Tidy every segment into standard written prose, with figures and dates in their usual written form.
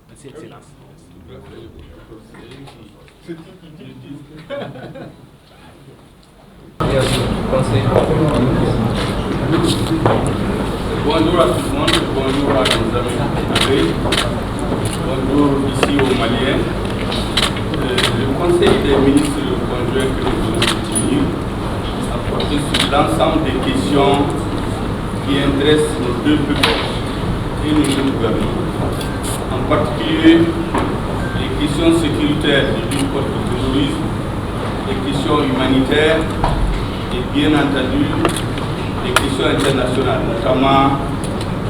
Merci, Excellence. Bonjour à tout le monde, bonjour à nos amis, bonjour ici aux Maliens. Le Conseil des ministres conjoint que nous allons soutenir a porté sur l'ensemble des questions qui intéressent nos deux peuples et nos deux gouvernements. En particulier, les questions sécuritaires de lutte contre le terrorisme, les questions humanitaires et bien entendu les questions internationales, notamment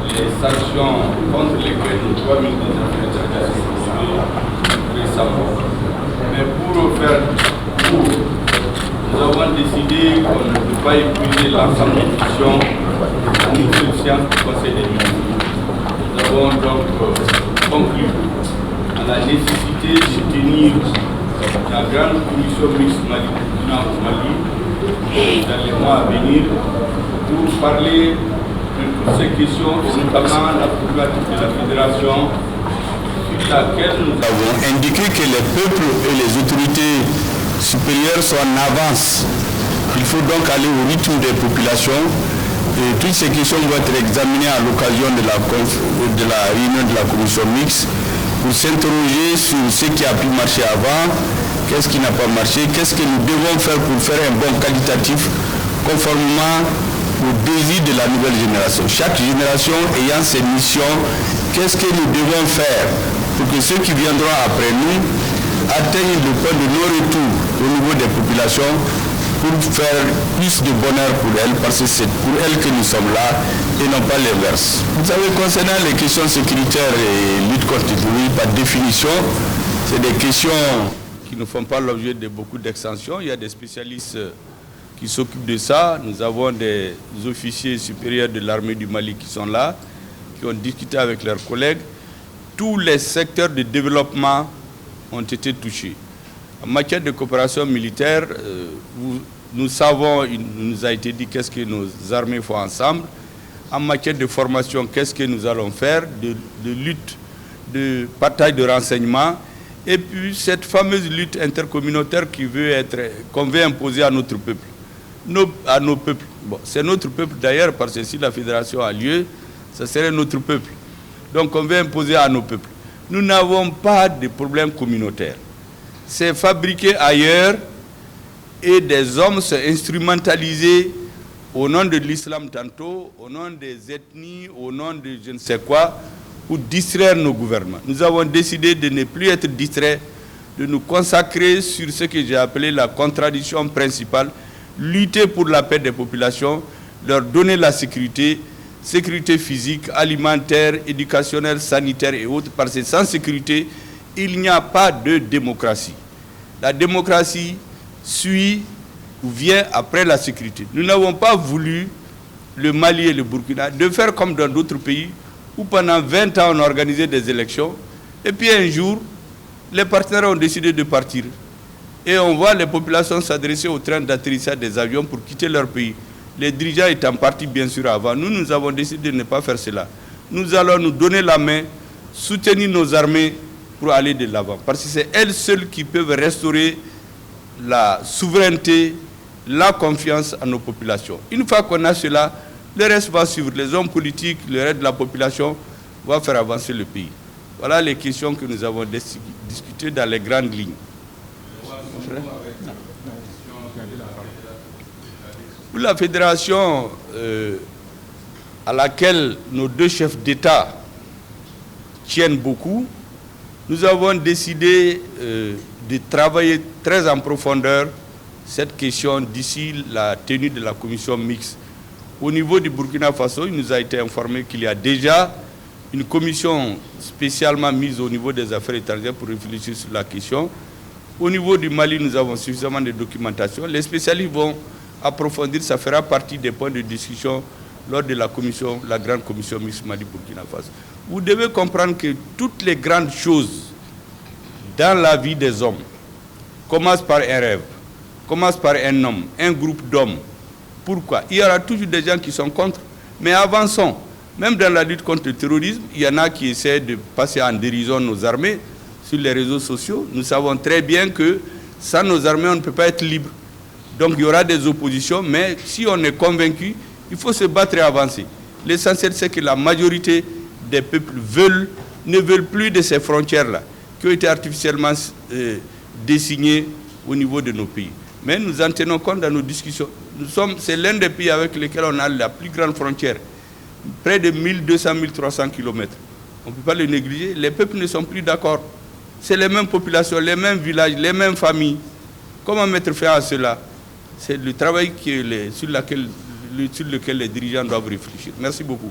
les sanctions contre lesquelles nos trois ministres des Affaires étrangères se sont exprimés récemment. Mais pour faire court, nous avons décidé qu'on ne peut pas épuiser l'ensemble des questions en une seule séance du Conseil des ministres. Nous avons donc conclu à la nécessité de soutenir la grande commission mixte Mali dans les mois à venir pour parler de toutes ces questions, et notamment la problématique de la fédération, sur laquelle nous avons indiqué que les peuples et les autorités supérieures sont en avance. Il faut donc aller au rythme des populations. Et toutes ces questions vont être examinées à l'occasion de la réunion de la commission mixte pour s'interroger sur ce qui a pu marcher avant, qu'est-ce qui n'a pas marché, qu'est-ce que nous devons faire pour faire un bon qualitatif conformément au désir de la nouvelle génération. Chaque génération ayant ses missions, qu'est-ce que nous devons faire pour que ceux qui viendront après nous atteignent le point de non-retour au niveau des populations pour faire plus de bonheur pour elles, parce que c'est pour elles que nous sommes là et non pas l'inverse. Vous savez, concernant les questions sécuritaires et lutte contre le terrorisme, par définition, c'est des questions qui ne font pas l'objet de beaucoup d'extensions. Il y a des spécialistes qui s'occupent de ça. Nous avons des officiers supérieurs de l'armée du Mali qui sont là, qui ont discuté avec leurs collègues. Tous les secteurs de développement ont été touchés. En matière de coopération militaire, nous savons, il nous a été dit qu'est-ce que nos armées font ensemble. En matière de formation, qu'est-ce que nous allons faire, de lutte, de partage de renseignements. Et puis cette fameuse lutte intercommunautaire qu'on veut imposer à notre peuple. À nos peuples. Bon, c'est notre peuple d'ailleurs, parce que si la fédération a lieu, ce serait notre peuple. Donc on veut imposer à nos peuples. Nous n'avons pas de problème communautaire. C'est fabriqué ailleurs et des hommes sont instrumentalisés au nom de l'islam tantôt, au nom des ethnies, au nom de je ne sais quoi, pour distraire nos gouvernements. Nous avons décidé de ne plus être distraits, de nous consacrer sur ce que j'ai appelé la contradiction principale, lutter pour la paix des populations, leur donner la sécurité physique, alimentaire, éducationnelle, sanitaire et autres, parce que sans sécurité, il n'y a pas de démocratie. La démocratie suit ou vient après la sécurité. Nous n'avons pas voulu, le Mali et le Burkina, de faire comme dans d'autres pays où pendant 20 ans on a organisé des élections et puis un jour, les partenaires ont décidé de partir. Et on voit les populations s'adresser au train d'atterrissage des avions pour quitter leur pays. Les dirigeants étant partis bien sûr avant. Nous avons décidé de ne pas faire cela. Nous allons nous donner la main, soutenir nos armées pour aller de l'avant. Parce que c'est elles seules qui peuvent restaurer la souveraineté, la confiance à nos populations. Une fois qu'on a cela, le reste va suivre. Les hommes politiques, le reste de la population va faire avancer le pays. Voilà les questions que nous avons discutées dans les grandes lignes. Pour la fédération à laquelle nos deux chefs d'État tiennent beaucoup, nous avons décidé de travailler très en profondeur cette question d'ici la tenue de la commission mixte. Au niveau du Burkina Faso, il nous a été informé qu'il y a déjà une commission spécialement mise au niveau des affaires étrangères pour réfléchir sur la question. Au niveau du Mali, nous avons suffisamment de documentation. Les spécialistes vont approfondir, ça fera partie des points de discussion lors de la grande commission mixte Mali-Burkina Faso. Vous devez comprendre que toutes les grandes choses dans la vie des hommes commencent par un rêve, commencent par un homme, un groupe d'hommes. Pourquoi? Il y aura toujours des gens qui sont contre, mais avançons. Même dans la lutte contre le terrorisme, il y en a qui essaient de passer en dérision nos armées sur les réseaux sociaux. Nous savons très bien que sans nos armées, on ne peut pas être libre. Donc il y aura des oppositions, mais si on est convaincu, il faut se battre et avancer. L'essentiel, c'est que la majorité des peuples ne veulent plus de ces frontières-là, qui ont été artificiellement désignées au niveau de nos pays. Mais nous en tenons compte dans nos discussions. C'est l'un des pays avec lesquels on a la plus grande frontière, près de 1200-1300 km. On ne peut pas le négliger. Les peuples ne sont plus d'accord. C'est les mêmes populations, les mêmes villages, les mêmes familles. Comment mettre fin à cela? C'est le travail sur lequel les dirigeants doivent réfléchir. Merci beaucoup.